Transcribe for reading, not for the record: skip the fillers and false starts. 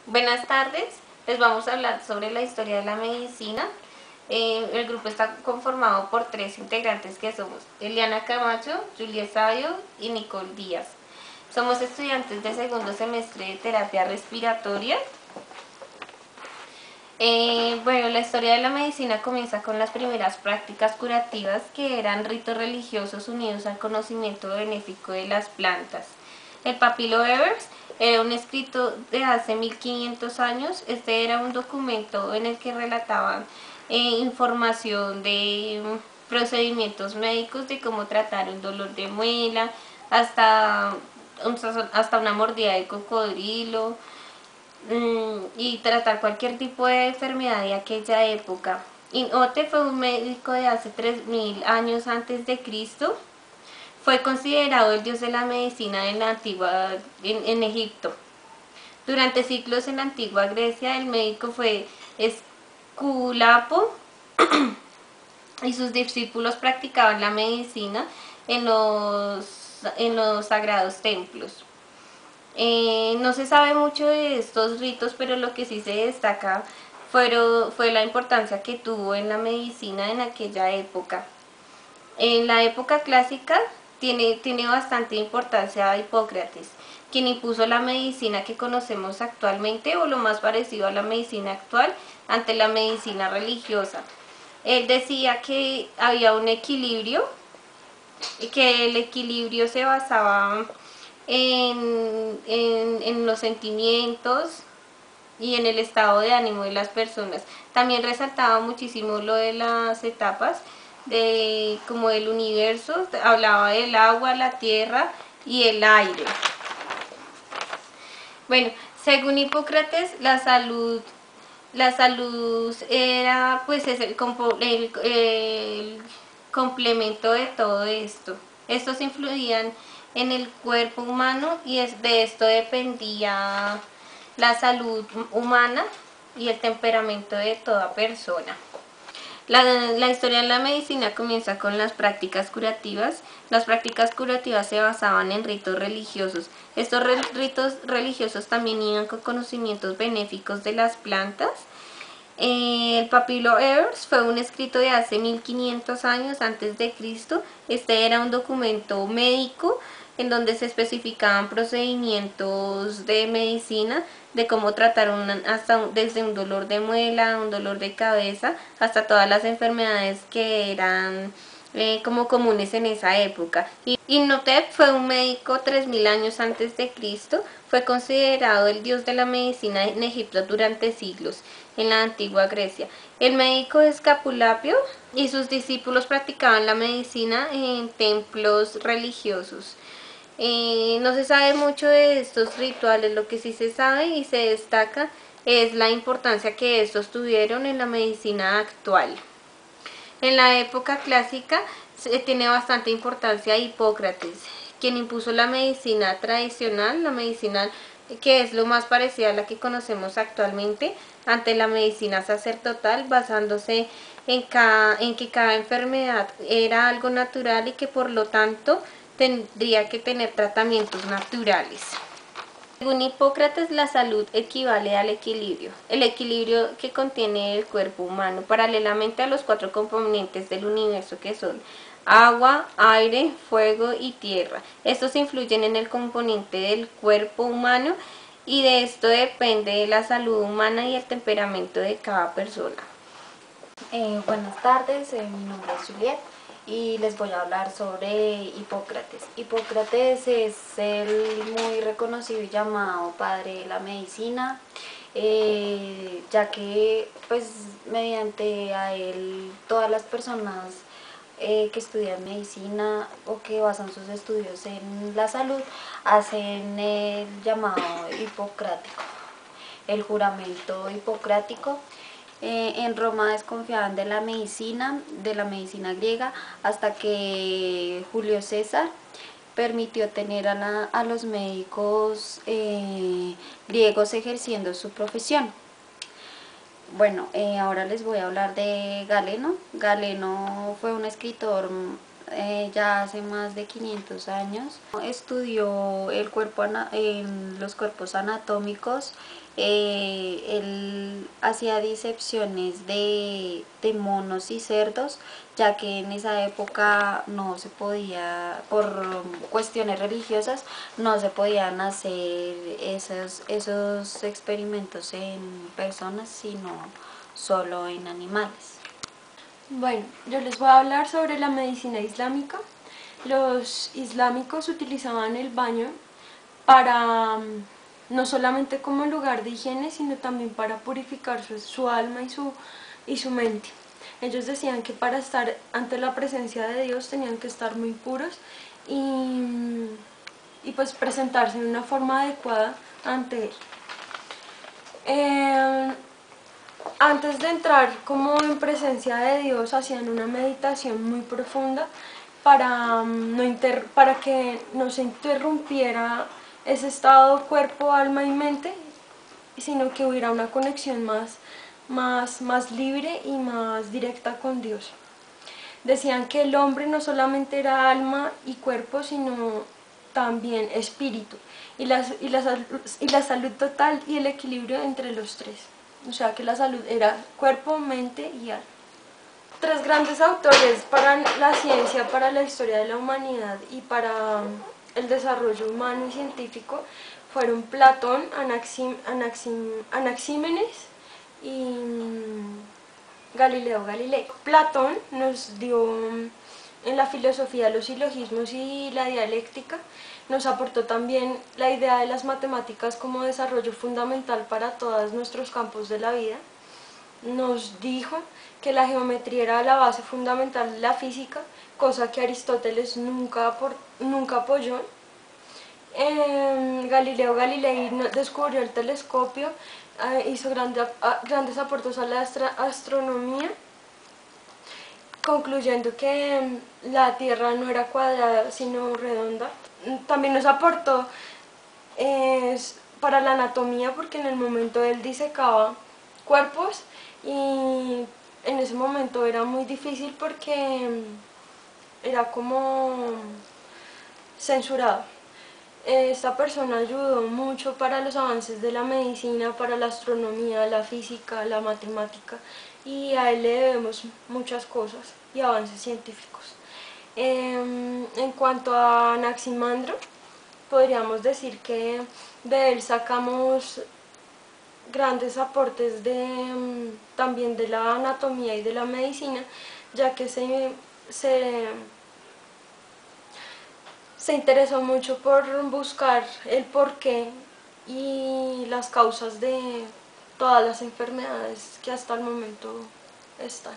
Buenas tardes, les vamos a hablar sobre la historia de la medicina. El grupo está conformado por tres integrantes que somos Eliana Camacho, Julia Sabio y Nicole Díaz. Somos estudiantes de segundo semestre de terapia respiratoria. Bueno, la historia de la medicina comienza con las primeras prácticas curativas, que eran ritos religiosos unidos al conocimiento benéfico de las plantas. El Papilo Evers era un escrito de hace 1500 años. Este era un documento en el que relataban información de procedimientos médicos, de cómo tratar un dolor de muela, hasta una mordida de cocodrilo, y tratar cualquier tipo de enfermedad de aquella época. Inote fue un médico de hace 3000 años antes de Cristo. Fue considerado el dios de la medicina en la antigua en Egipto. Durante siglos en la antigua Grecia, el médico fue Esculapo y sus discípulos practicaban la medicina en los sagrados templos. No se sabe mucho de estos ritos, pero lo que sí se destaca fue la importancia que tuvo en la medicina en aquella época. En la época clásica tiene bastante importancia Hipócrates, quien impuso la medicina que conocemos actualmente, o lo más parecido a la medicina actual, ante la medicina religiosa. Él decía que había un equilibrio, y que el equilibrio se basaba en los sentimientos y en el estado de ánimo de las personas. También resaltaba muchísimo lo de las etapas como del universo. Hablaba del agua, la tierra y el aire. Bueno, según Hipócrates, la salud era, pues, es el complemento de todo esto. Estos influían en el cuerpo humano, y de esto dependía la salud humana y el temperamento de toda persona. La historia de la medicina comienza con las prácticas curativas. Las prácticas curativas se basaban en ritos religiosos. Estos ritos religiosos también iban con conocimientos benéficos de las plantas. El Papilo Evers fue un escrito de hace 1500 años antes de Cristo. Este era un documento médico en donde se especificaban procedimientos de medicina, de cómo tratar desde un dolor de muela, un dolor de cabeza, hasta todas las enfermedades que eran como comunes en esa época. Imhotep fue un médico 3000 años antes de Cristo. Fue considerado el dios de la medicina en Egipto durante siglos, en la antigua Grecia. El médico Escapulapio y sus discípulos practicaban la medicina en templos religiosos. No se sabe mucho de estos rituales. Lo que sí se sabe y se destaca es la importancia que estos tuvieron en la medicina actual. En la época clásica tiene bastante importancia Hipócrates, quien impuso la medicina tradicional, la medicina que es lo más parecida a la que conocemos actualmente, ante la medicina sacerdotal, basándose en que cada enfermedad era algo natural y que por lo tanto tendría que tener tratamientos naturales. Según Hipócrates, la salud equivale al equilibrio, el equilibrio que contiene el cuerpo humano, paralelamente a los 4 componentes del universo, que son agua, aire, fuego y tierra. Estos influyen en el componente del cuerpo humano, y de esto depende la salud humana y el temperamento de cada persona. Buenas tardes, mi nombre es Juliet y les voy a hablar sobre Hipócrates. Hipócrates es el muy reconocido y llamado padre de la medicina, ya que pues mediante a él todas las personas que estudian medicina o que basan sus estudios en la salud hacen el llamado hipocrático, el juramento hipocrático. En Roma desconfiaban de la medicina griega, hasta que Julio César permitió tener a los médicos griegos ejerciendo su profesión. Bueno, ahora les voy a hablar de Galeno. Galeno fue un escritor ya hace más de 500 años. Estudió el cuerpo, en los cuerpos anatómicos. Él hacía disecciones de monos y cerdos, ya que en esa época no se podía, por cuestiones religiosas, no se podían hacer esos experimentos en personas, sino solo en animales. Bueno, yo les voy a hablar sobre la medicina islámica. Los islámicos utilizaban el baño para no solamente como lugar de higiene, sino también para purificar su alma y su mente. Ellos decían que para estar ante la presencia de Dios tenían que estar muy puros y pues presentarse de una forma adecuada ante Él. Antes de entrar como en presencia de Dios hacían una meditación muy profunda para, para que no se interrumpiera ese estado cuerpo, alma y mente, sino que hubiera una conexión más libre y más directa con Dios. Decían que el hombre no solamente era alma y cuerpo, sino también espíritu, y la salud total y el equilibrio entre los tres. O sea que la salud era cuerpo, mente y alma. Tres grandes autores para la ciencia, para la historia de la humanidad y para el desarrollo humano y científico fueron Platón, Anaxímenes y Galileo Galilei. Platón nos dio en la filosofía los silogismos y la dialéctica, nos aportó también la idea de las matemáticas como desarrollo fundamental para todos nuestros campos de la vida. Nos dijo que la geometría era la base fundamental de la física, cosa que Aristóteles nunca apoyó. Galileo Galilei descubrió el telescopio, hizo grandes aportes a la astronomía, concluyendo que la Tierra no era cuadrada sino redonda. También nos aportó para la anatomía, porque en el momento él disecaba cuerpos y en ese momento era muy difícil porque era como censurado. Esta persona ayudó mucho para los avances de la medicina, para la astronomía, la física, la matemática, y a él le debemos muchas cosas y avances científicos. En cuanto a Anaximandro, podríamos decir que de él sacamos grandes aportes también de la anatomía y de la medicina, ya que se interesó mucho por buscar el porqué y las causas de todas las enfermedades que hasta el momento están.